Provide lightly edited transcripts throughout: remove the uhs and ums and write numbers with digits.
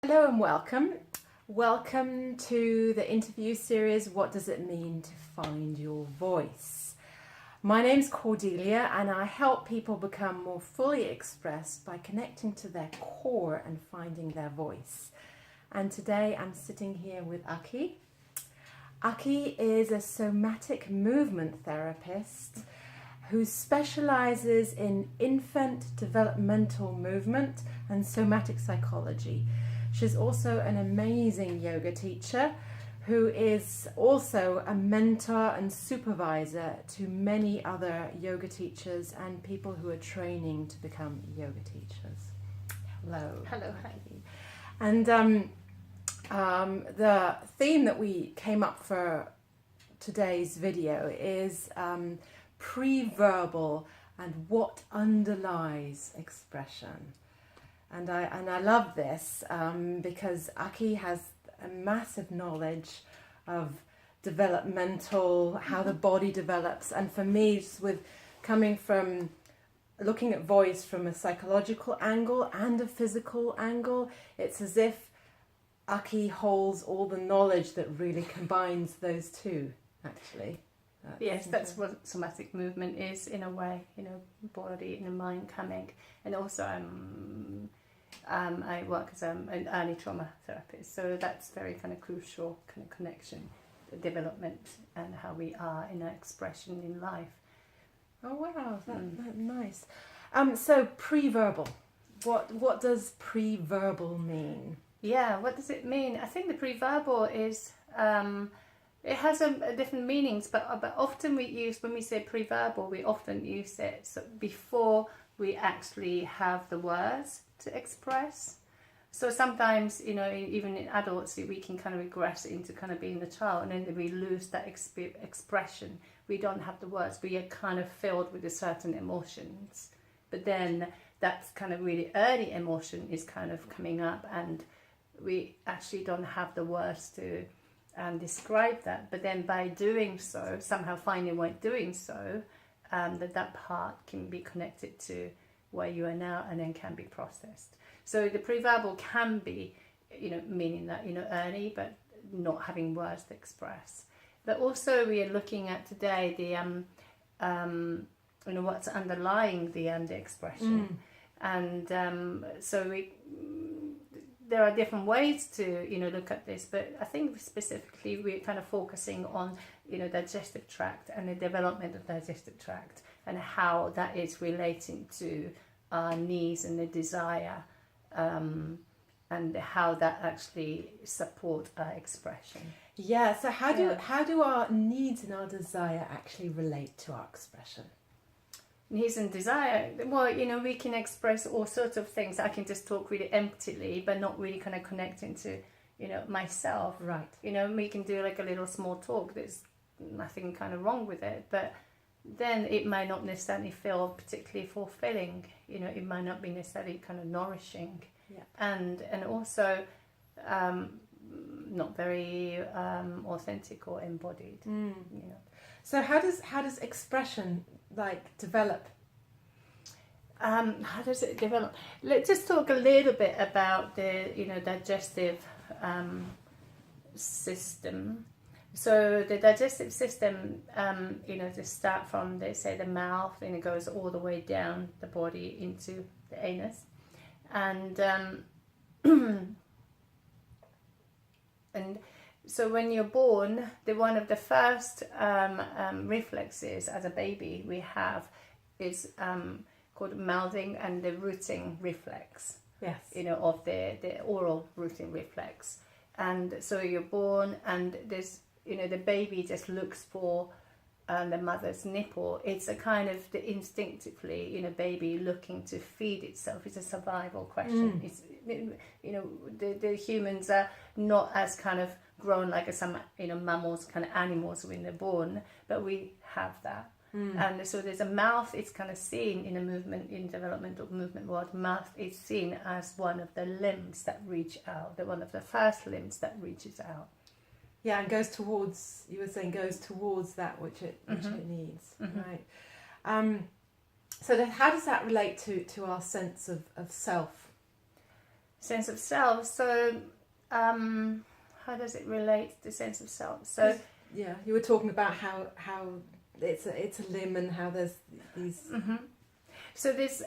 Hello and welcome. Welcome to the interview series, What Does It Mean to Find Your Voice? My name's Cordelia and I help people become more fully expressed by connecting to their core and finding their voice. And today I'm sitting here with Aki. Aki is a somatic movement therapist who specializes in infant developmental movement and somatic psychology. She's also an amazing yoga teacher who is also a mentor and supervisor to many other yoga teachers and people who are training to become yoga teachers. Hello. Hello, Heidi. And the theme that we came up for today's video is preverbal and what underlies expression. And I love this because Aki has a massive knowledge of developmental, how the body develops. And for me, just with coming from looking at voice from a psychological angle and a physical angle, it's as if Aki holds all the knowledge that really combines those two, actually. Yes, that's what somatic movement is in a way, body and the mind coming. And also I work as an early trauma therapist, so that's very kind of crucial kind of connection, the development and how we are in our expression in life. Oh wow, that's nice. So preverbal, what does preverbal mean? Yeah, what does it mean? I think the preverbal is it has different meanings, but often when we say preverbal, we often use it before we actually have the words to express. So sometimes, even in adults, we can kind of regress into kind of being the child, and then we lose that expression. We don't have the words. We are kind of filled with a certain emotions, but then that's kind of really early emotion is kind of coming up, and we actually don't have the words to describe that. But then by doing so, somehow finding way doing so, that part can be connected to where you are now and then can be processed. So the preverbal can be, meaning that, early, but not having words to express. But also we are looking at today the, what's underlying the expression. And so there are different ways to, look at this, but I think specifically we're kind of focusing on, digestive tract and the development of digestive tract and how that is relating to our needs and the desire, and how that actually support our expression. Yeah, so how do our needs and our desire actually relate to our expression? Needs and desire, well, we can express all sorts of things. I can just talk really emptily, but not really kind of connecting to, myself. Right. We can do like a little small talk. There's nothing kind of wrong with it, but then it might not necessarily feel particularly fulfilling. It might not be necessarily kind of nourishing. Yeah. And also not very authentic or embodied. So how does expression develop? How does it develop? Let's just talk a little bit about the digestive system. So the digestive system, to start from the mouth, and it goes all the way down the body into the anus, and and so when you're born, one of the first reflexes as a baby we have is called mouthing and the rooting reflex. Yes. Of the oral rooting reflex. And so you're born, and there's the baby just looks for the mother's nipple. It's a kind of instinctively, baby looking to feed itself. It's a survival question. It's the humans are not as kind of grown like some mammals, kind of animals when they're born, but we have that. And so there's a mouth. It's kind of seen in a movement, in developmental movement world. Mouth is seen as one of the limbs that reach out, one of the first limbs that reaches out. Yeah, and goes towards that which it needs, right? So then how does that relate to our sense of self? sense of self. So how does it relate to sense of self? So yeah, you were talking about how it's a limb and how there's these. So this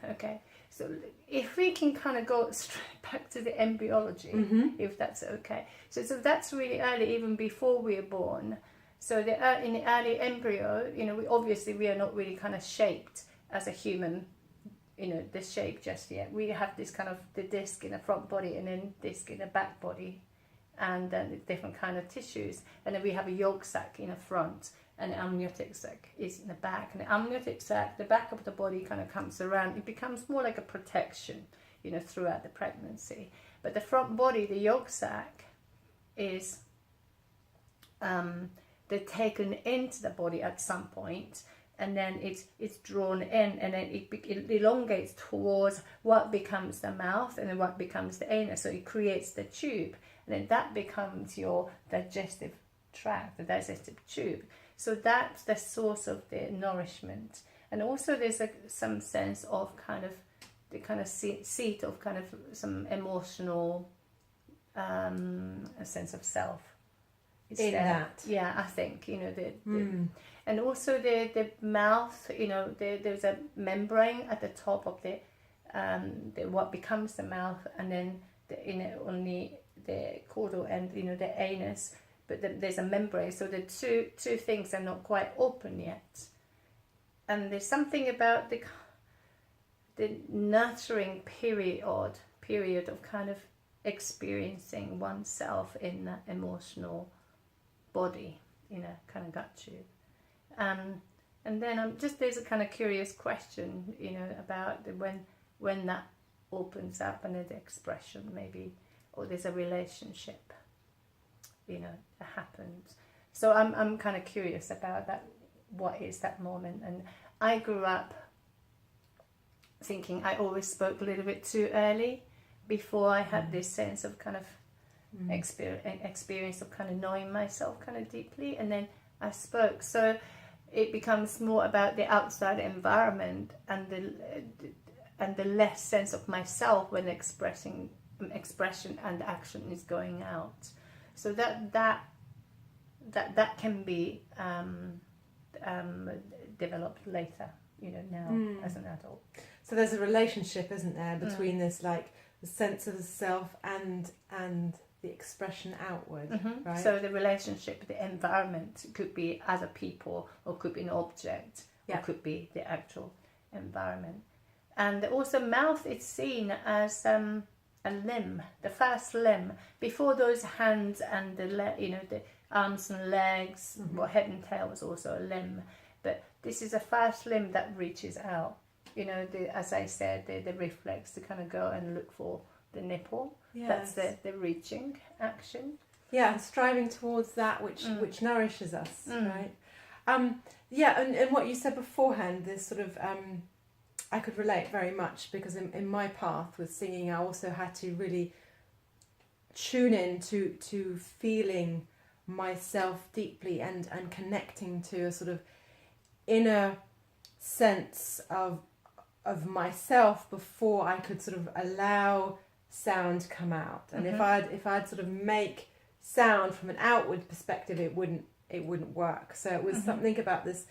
okay. So if we can kind of go straight back to the embryology, if that's okay. So that's really early, even before we are born. So in the early embryo, we are not really kind of shaped as a human, the shape just yet. We have this kind of the disc in the front body and then disc in the back body, and then different kind of tissues. And then we have a yolk sac in the front, and the amniotic sac is in the back. And the amniotic sac, the back of the body kind of comes around. It becomes more like a protection, throughout the pregnancy. But the front body, the yolk sac, is they're taken into the body at some point, and then it's drawn in, and then it elongates towards what becomes the mouth, and then what becomes the anus. So it creates the tube, and then that becomes your digestive tract, the digestive tube. So that's the source of the nourishment. And also there's some sense of kind of the kind of seat of kind of some emotional a sense of self. That. Yeah, I think, and also the mouth, there's a membrane at the top of the what becomes the mouth, and then on the caudal end, the anus. But there's a membrane, so the two things are not quite open yet. And there's something about the nurturing period of kind of experiencing oneself in the emotional body, kind of gut tube. And then there's a kind of curious question, about when that opens up and the expression maybe, or there's a relationship, that happens. So I'm kind of curious about that. What is that moment? And I grew up thinking I always spoke a little bit too early, before I had this sense of kind of experience of kind of knowing myself kind of deeply, and then I spoke. So it becomes more about the outside environment and the less sense of myself when expression and action is going out. So that can be developed later, now as an adult. So there's a relationship, isn't there, between this like the sense of the self and the expression outward, right? So the relationship, the environment could be other people, or could be an object, or could be the actual environment. And also mouth is seen as a limb, the first limb, before those hands and the arms and legs. Well, head and tail was also a limb, but this is the first limb that reaches out. As I said, the reflex to kind of go and look for the nipple. Yes. That's the reaching action. Yeah, and striving towards that which nourishes us, right? And what you said beforehand, this sort of, I could relate very much, because in my path with singing, I also had to really tune in to feeling myself deeply and connecting to a sort of inner sense of myself before I could sort of allow sound to come out. And if I'd sort of make sound from an outward perspective, it wouldn't work. So it was something about this.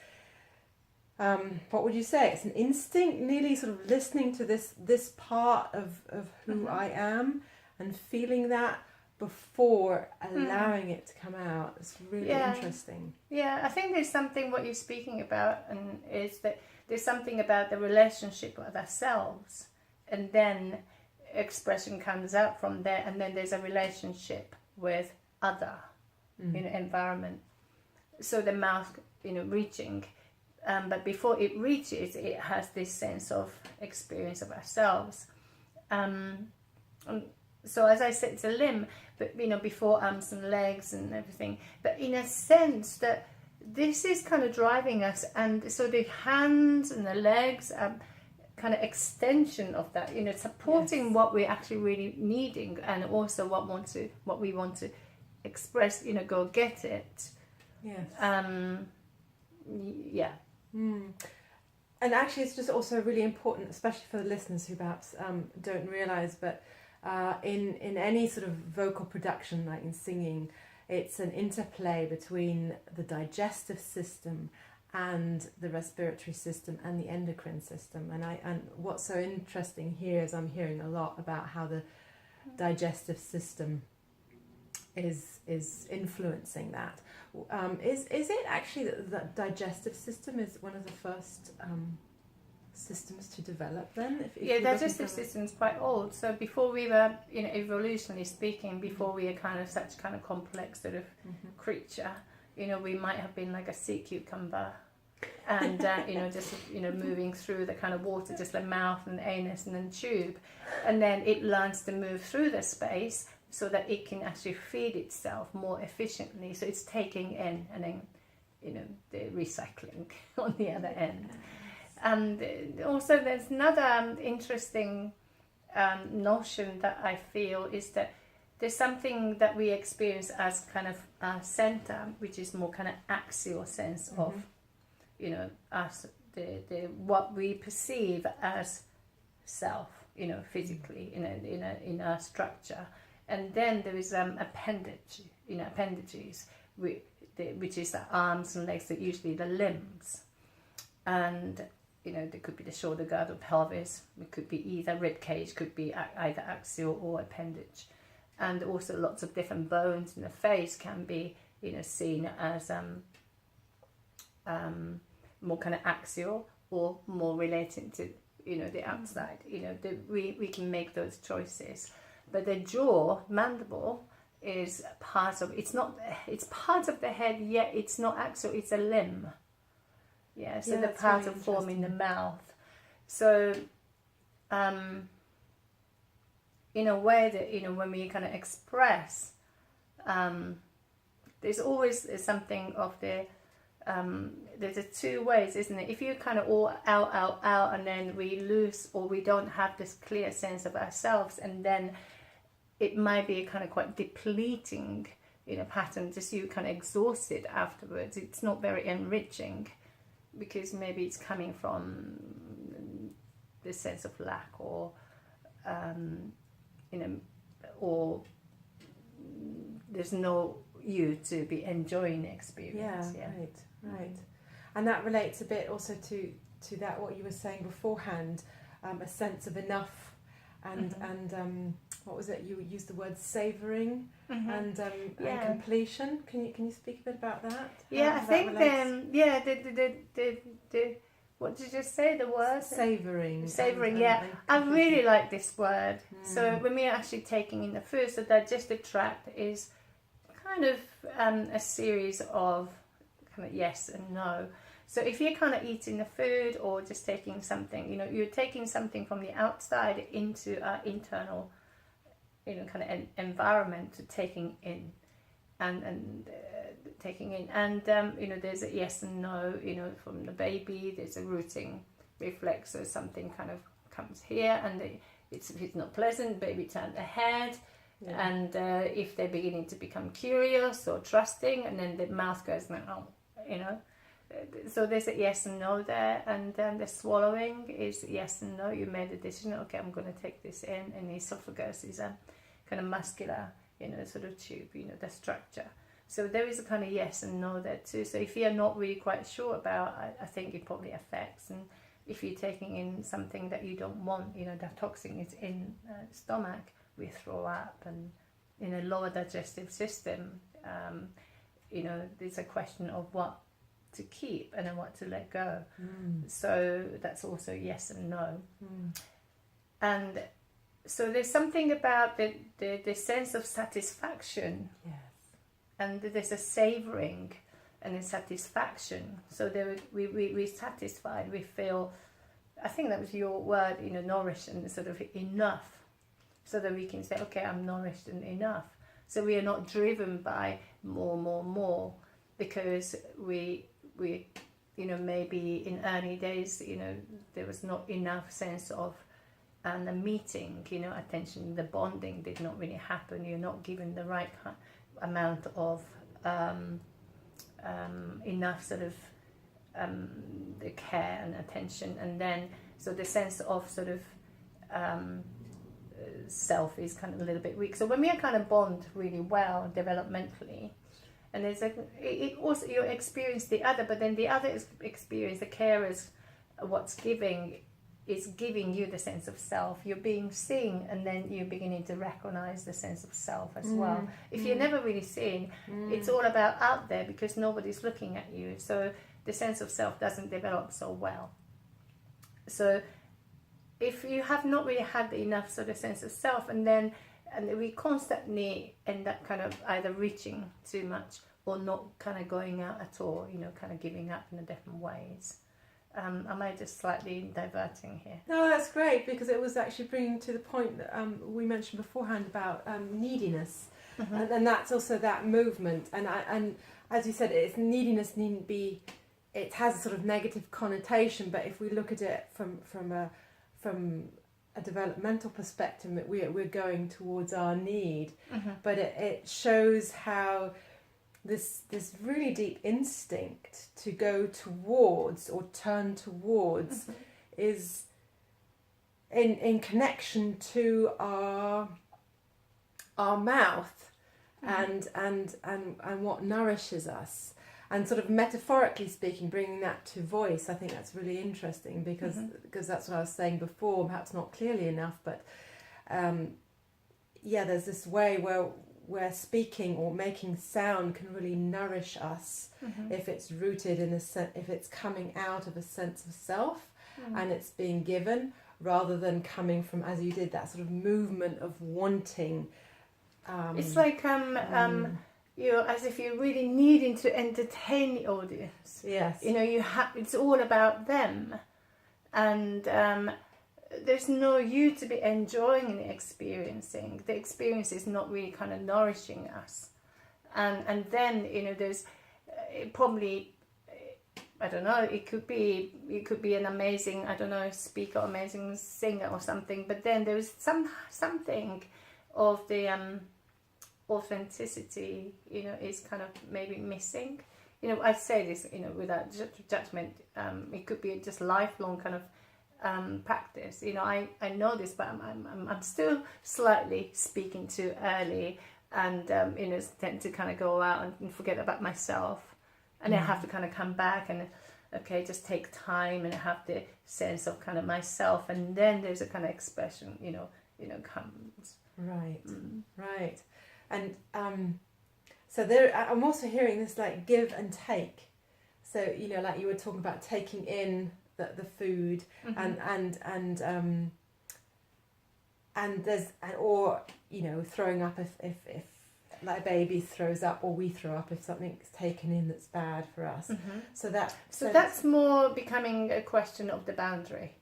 What would you say? It's an instinct, nearly sort of listening to this part of who I am and feeling that before allowing it to come out. It's really interesting. Yeah, I think there's something what you're speaking about, and is that there's something about the relationship with ourselves, and then expression comes out from there, and then there's a relationship with other, environment. So the mouth, reaching, but before it reaches, it has this sense of experience of ourselves. So as I said, it's a limb, but before arms and legs and everything. But in a sense that this is kind of driving us, and so the hands and the legs are kind of extension of that, supporting what we're actually really needing, and also what we want to express, go get it. Yes. Yeah. And actually, it's just also really important, especially for the listeners who perhaps don't realise, but in any sort of vocal production, like in singing, it's an interplay between the digestive system and the respiratory system and the endocrine system. And what's so interesting here is I'm hearing a lot about how the digestive system is influencing that. Is it actually that the digestive system is one of the first systems to develop then? Yeah, digestive system is quite old. So before we were, evolutionarily speaking, before we are kind of such kind of complex sort of creature, we might have been like a sea cucumber, and just moving through the kind of water, just the mouth and the anus and then tube, and then it learns to move through the space so that it can actually feed itself more efficiently. So it's taking in and then, the recycling on the other end. And also there's another interesting notion that I feel is that there's something that we experience as kind of a center, which is more kind of axial sense of, us, the what we perceive as self, physically in our structure. And then there is appendages, which is the arms and legs, so usually the limbs. And, there could be the shoulder girdle, pelvis, it could be either rib cage, could be either axial or appendage. And also lots of different bones in the face can be, seen as more kind of axial or more related to, the outside. We can make those choices. But the jaw, mandible, is part of, it's part of the head, yet it's not axial, it's a limb. Yeah, so the part of forming the mouth. So, in a way that, when we kind of express, there's always something of the, there's a two ways, isn't it? If you kind of all out, and then we lose or we don't have this clear sense of ourselves, and then it might be a kind of quite depleting, pattern, just you kind of exhausted afterwards. It's not very enriching, because maybe it's coming from this sense of lack or, or there's no you to be enjoying the experience. Yeah. Right. And that relates a bit also to that, what you were saying beforehand, a sense of enough and what was it? You used the word savouring and completion. Can you speak a bit about that? I think the what did you just say? The word savouring. Savouring. I really like this word. So when we're actually taking in the food, the digestive tract is kind of a series of kind of yes and no. So if you're kind of eating the food or just taking something, you're taking something from the outside into our internal, kind of environment to taking in and taking in. And, there's a yes and no, from the baby, there's a rooting reflex. So something kind of comes here and if it's not pleasant, baby turn their head. Yeah. And if they're beginning to become curious or trusting, and then the mouth goes, so there's a yes and no there, and then the swallowing is yes and no. You made a decision, okay, I'm going to take this in, and the esophagus is a kind of muscular, sort of tube, the structure. So there is a kind of yes and no there too. So if you're not really quite sure about, I think it probably affects. And if you're taking in something that you don't want, the toxin is in the stomach, we throw up, and in a lower digestive system, there's a question of what to keep and then what to let go. So that's also yes and no. And so there's something about the sense of satisfaction. Yes. And there's a savouring and a satisfaction. So we're satisfied, we feel, I think that was your word, nourished and sort of enough. So that we can say, okay, I'm nourished and enough. So we are not driven by more, because we maybe in early days, there was not enough sense of, and the meeting, attention, the bonding did not really happen. You're not given the right amount of enough sort of the care and attention, and then so the sense of sort of self is kind of a little bit weak. So when we are kind of bond really well developmentally, and there's it also you experience the other, but then the other experience, the carers, what's is giving you the sense of self. You're being seen, and then you're beginning to recognize the sense of self as well. If you're never really seen, it's all about out there because nobody's looking at you. So the sense of self doesn't develop so well. So if you have not really had enough sort of sense of self, and we constantly end up kind of either reaching too much or not kind of going out at all, kind of giving up in a different ways. Am I just slightly diverting here? No, that's great, because it was actually bringing to the point that we mentioned beforehand about neediness, and that's also that movement. And as you said, it's neediness needn't be. It has a sort of negative connotation, but if we look at it from a developmental perspective, we're going towards our need, but it shows how this really deep instinct to go towards or turn towards is in connection to our mouth and what nourishes us, and sort of metaphorically speaking, bringing that to voice. I think that's really interesting because that's what I was saying before, perhaps not clearly enough, but there's this way where speaking or making sound can really nourish us if it's rooted in if it's coming out of a sense of self and it's being given, rather than coming from, as you did, that sort of movement of wanting. It's like as if you're really needing to entertain the audience. Yes. It's all about them, and there's no you to be enjoying and experiencing. The experience is not really kind of nourishing us, and then there's probably, I don't know, it could be an amazing, I don't know, speaker, amazing singer or something, but then there's something of the authenticity is kind of maybe missing. I say this without judgment. It could be just lifelong kind of practice. I know this, but I'm still slightly speaking too early, and tend to kind of go out and forget about myself, and then I have to kind of come back and just take time and have the sense of kind of myself, and then there's a kind of expression comes. Right. And so there, I'm also hearing this like give and take. So like you were talking about taking in the food, and there's throwing up if like a baby throws up, or we throw up if something's taken in that's bad for us. So that's more becoming a question of the boundary.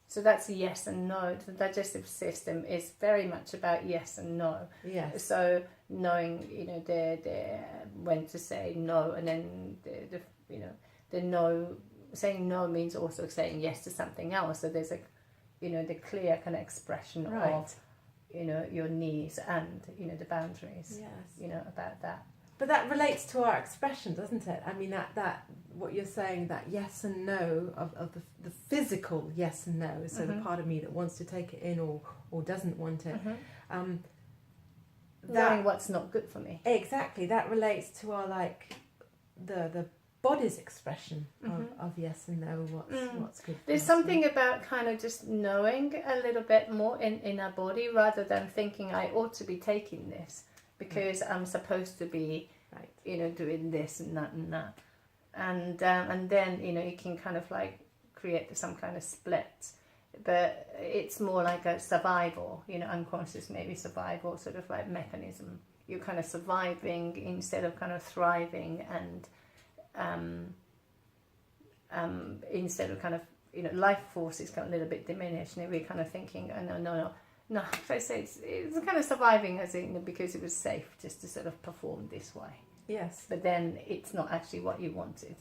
So that's yes and no. The digestive system is very much about yes and no. Yes. So knowing, the when to say no, and then the no, saying no means also saying yes to something else. So there's the clear kind of expression of, your needs and the boundaries. Yes. About that. But that relates to our expression, doesn't it? I mean, that what you're saying, that yes and no of the physical yes and no. So the part of me that wants to take it in or doesn't want it. Knowing what's not good for me. Exactly. That relates to our the body's expression of yes and no. What's good. There's something about kind of just knowing a little bit more in our body, rather than thinking I ought to be taking this, because I'm supposed to be, doing this and that and that, and then you can kind of like create some kind of split, but it's more like a survival, unconscious maybe survival sort of like mechanism. You're kind of surviving instead of kind of thriving, and instead of kind of life force is kind of a little bit diminished, and we're kind of thinking, oh, no, I say it's kind of surviving as in because it was safe just to sort of perform this way. Yes. But then it's not actually what you wanted.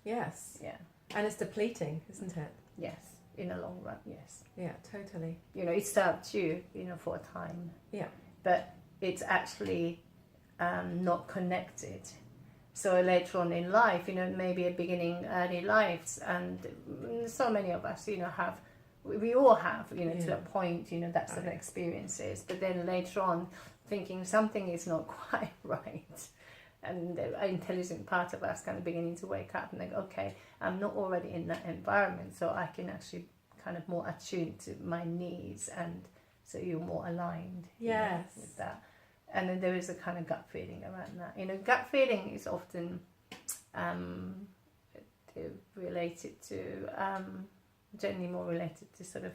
Yes. Yeah. And it's depleting, isn't it? Yes. In the long run, yes. Yeah, totally. It served you, for a time. Yeah. But it's actually not connected So later on in life, maybe at beginning early lives, and so many of us, we all have, to a point, that sort of experiences. But then later on, thinking something is not quite right, and the intelligent part of us kind of beginning to wake up and think, okay, I'm not already in that environment, so I can actually kind of more attuned to my needs, and so you're more aligned with that. And then there is a kind of gut feeling around that. Gut feeling is often related to, generally more related to sort of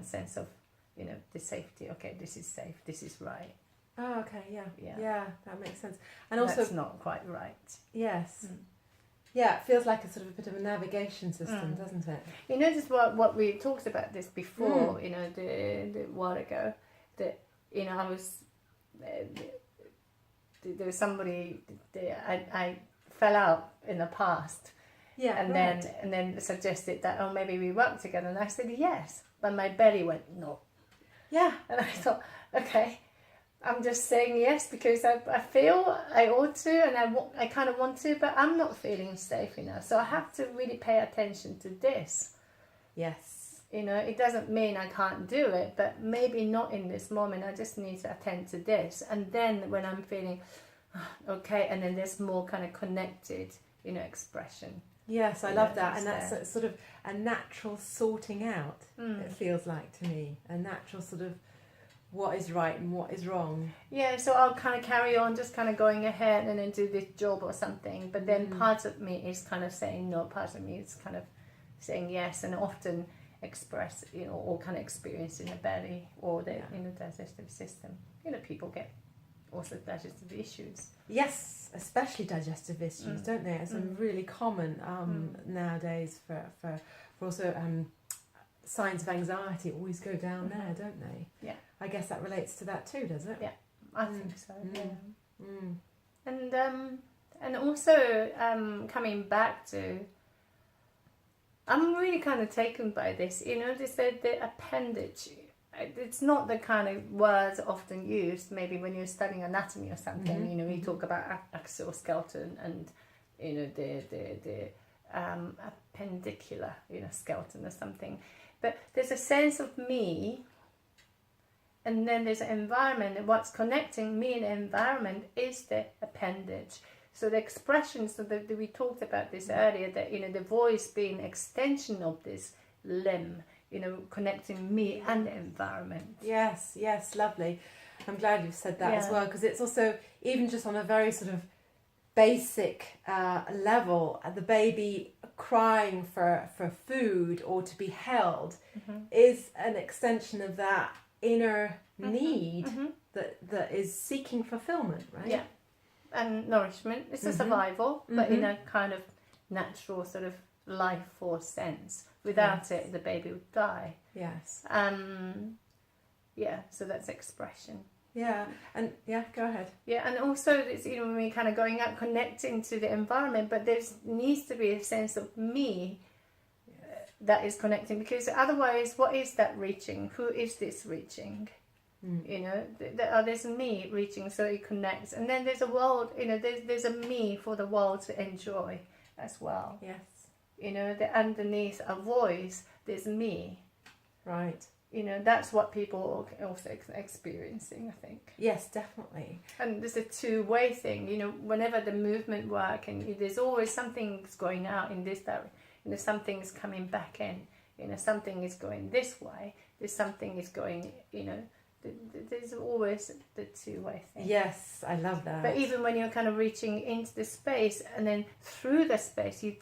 sense of, the safety. Okay, this is safe, this is right. Oh, okay, yeah, that makes sense. And also, that's not quite right. Yes. Yeah, it feels like a sort of a bit of a navigation system, doesn't it? You notice what we talked about this before, the while ago, that, I was, there was somebody, I fell out in the past. Yeah, and then suggested that, oh, maybe we work together. And I said, yes. But my belly went, no. Yeah. And I thought, okay, I'm just saying yes because I feel I ought to, and I kind of want to, but I'm not feeling safe enough. So I have to really pay attention to this. Yes. It doesn't mean I can't do it, but maybe not in this moment. I just need to attend to this. And then when I'm feeling, okay, and then there's more kind of connected, expression. Yes, I love that. And that's sort of a natural sorting out, it feels like to me. A natural sort of what is right and what is wrong. Yeah, so I'll kind of carry on just kind of going ahead and then do this job or something. But then part of me is kind of saying no, part of me is kind of saying yes, and often express, or kind of experience in the belly or the digestive system. People get also digestive issues. Yes, especially digestive issues, don't they? It's really common nowadays for also signs of anxiety always go down there, don't they? Yeah. I guess that relates to that too, does it? Yeah, I think so. Yeah. And also coming back to, I'm really kind of taken by this. They said the appendage. It's not the kind of words often used. Maybe when you're studying anatomy or something, you talk about axial skeleton and the appendicular skeleton or something. But there's a sense of me, and then there's an environment, and what's connecting me and the environment is the appendage. So the expressions that we talked about this earlier, that the voice being an extension of this limb, connecting me and the environment. Yes, lovely. I'm glad you've said that as well, because it's also, even just on a very sort of basic level, the baby crying for food or to be held is an extension of that inner need that is seeking fulfillment, right? Yeah, and nourishment. It's a survival, but in a kind of natural sort of life force sense. Without it, the baby would die. Yes. So that's expression. Yeah, and go ahead. Yeah, and also it's when we're kind of going out, connecting to the environment, but there needs to be a sense of me that is connecting, because otherwise, what is that reaching? Who is this reaching? There's me reaching, so it connects, and then there's a world. There's a me for the world to enjoy as well. Yes. The underneath a voice, there's me. Right. That's what people are also experiencing, I think. Yes, definitely. And there's a two-way thing. Whenever the movement work, and there's always something's going out in this direction. Something's coming back in. Something is going this way. There's something is going. There's always the two-way thing. Yes, I love that. But even when you're kind of reaching into the space, and then through the space, you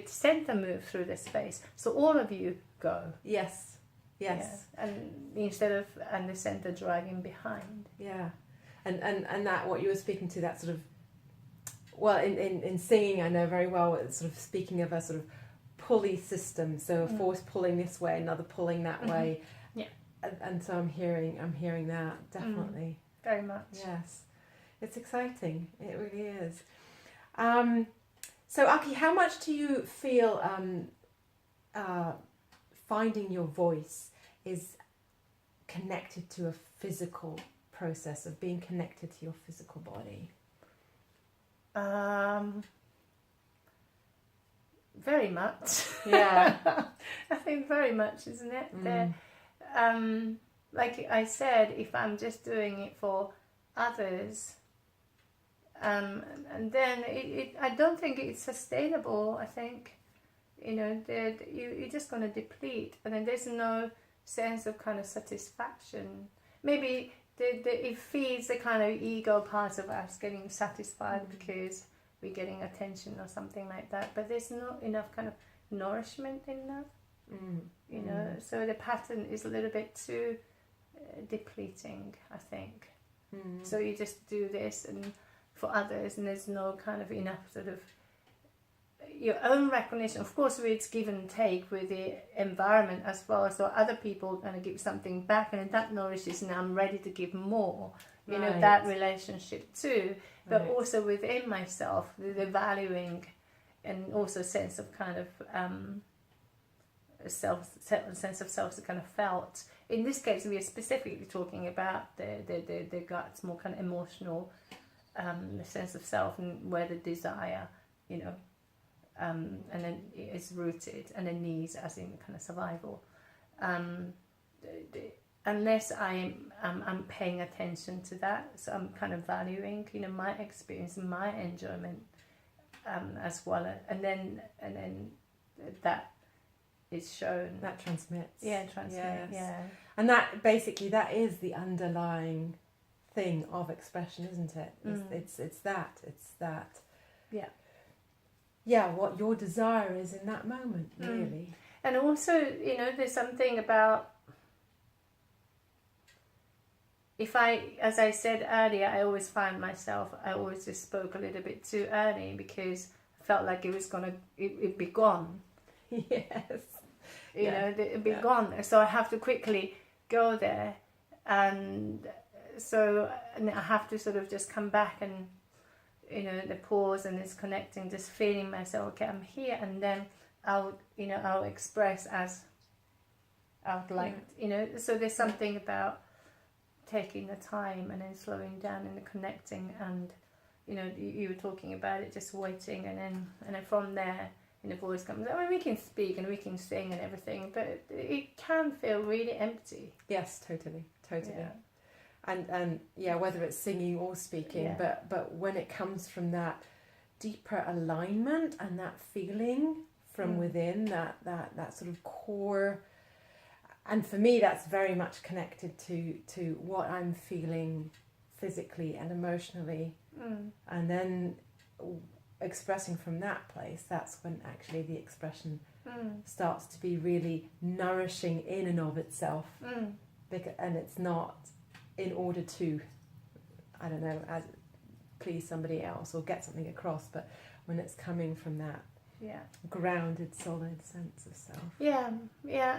center move through the space. So all of you go. Yes. Yeah. And instead of the center dragging behind. Yeah. And that, what you were speaking to, that sort of, well, in singing, I know very well, it's sort of speaking of a sort of pulley system. So a force pulling this way, another pulling that way. Yeah. And so I'm hearing that, definitely. Very much. Yes. It's exciting. It really is. So Aki, how much do you feel finding your voice is connected to a physical process of being connected to your physical body? Very much. Yeah. I think very much, isn't it? Like I said, if I'm just doing it for others, and then I don't think it's sustainable. I think, you're just going to deplete, and then there's no sense of kind of satisfaction. Maybe it feeds the kind of ego part of us getting satisfied because we're getting attention or something like that, but there's not enough kind of nourishment in that. So the pattern is a little bit too depleting, I think. So you just do this and for others, and there's no kind of enough sort of your own recognition. Of course, it's give and take with the environment as well, so other people are going to give something back, and that nourishes, and I'm ready to give more. That relationship too, but also within myself, the valuing, and also sense of kind of sense of self kind of felt. In this case, we are specifically talking about the guts, more kind of emotional, the sense of self, and where the desire, and then it's rooted, and the needs, as in kind of survival. Unless I'm paying attention to that, so I'm kind of valuing, my experience and my enjoyment, as well, and then that is shown. That transmits. Yeah, transmit. Yes. Yeah. And that basically that is the underlying thing of expression, isn't it? It's that. Yeah. Yeah, what your desire is in that moment, really. And also, there's something about, as I said earlier, I always find myself, I always just spoke a little bit too early because I felt like it was it'd be gone. Yes. It'd be gone. So I have to quickly go there. And so I have to sort of just come back and, the pause and this connecting, just feeling myself, okay, I'm here. And then I'll express as I would like, so there's something about taking the time and then slowing down and connecting, and you were talking about it, just waiting, and then from there the voice comes. I mean, we can speak and we can sing and everything, but it can feel really empty. Yes, totally. Yeah. And whether it's singing or speaking, but when it comes from that deeper alignment and that feeling from within, that sort of core. And for me, that's very much connected to what I'm feeling physically and emotionally. And then expressing from that place, that's when actually the expression starts to be really nourishing in and of itself. And it's not in order to, I don't know, please somebody else or get something across, but when it's coming from that grounded, solid sense of self. Yeah,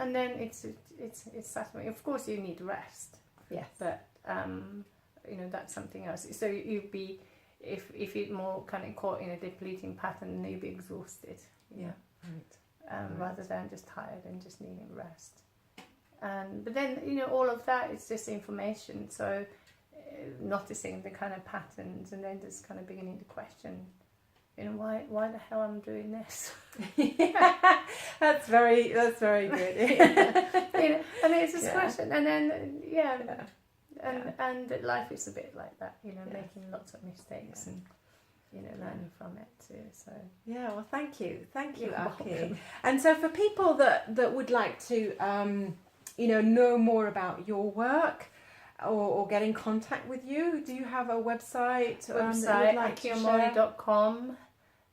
and then it's satisfying. Of course, you need rest. Yes, but that's something else. So you'd be, if you're more kind of caught in a depleting pattern, then you'd be exhausted. Rather than just tired and just needing rest. But then all of that is just information. So noticing the kind of patterns, and then just kind of beginning to question. Why the hell I'm doing this? That's very good. And it's this question, and then and life is a bit like that, making lots of mistakes and learning from it too. So well, thank you, You're Aki. welcome. And so for people that would like to know more about your work, or get in contact with you, do you have a website? Akiomori.com,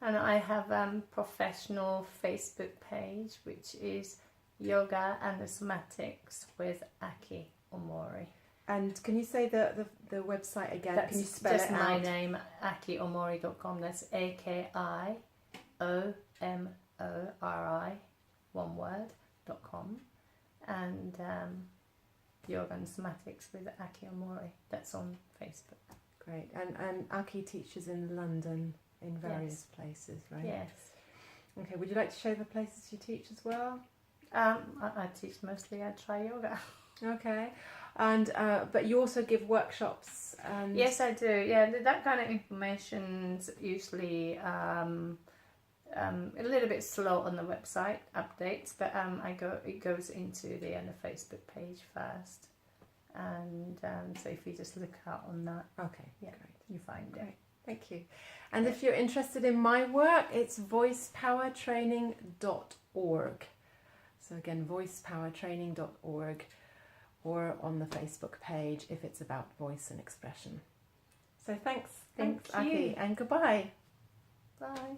and I have a professional Facebook page, which is Yoga and the Somatics with Aki Omori. And can you say the website again? That's can you spell just it out? my name, akiomori.com. That's AKIOMORI, one word.com. And Yoga and Somatics with Aki Omori. That's on Facebook. Great. And Aki teaches in London in various places, right? Yes. Okay. Would you like to share the places you teach as well? I teach mostly at Try Yoga. Okay. And but you also give workshops. And Yes, I do. Yeah, that kind of information's usually a little bit slow on the website updates, but it goes into the Facebook page first, and so if you just look out on that, okay, yeah, great. you find it. Great. Thank you. And if you're interested in my work, it's voicepowertraining.org. So again, voicepowertraining.org, or on the Facebook page if it's about voice and expression. So thanks, Thank Aki, you. and goodbye. Bye.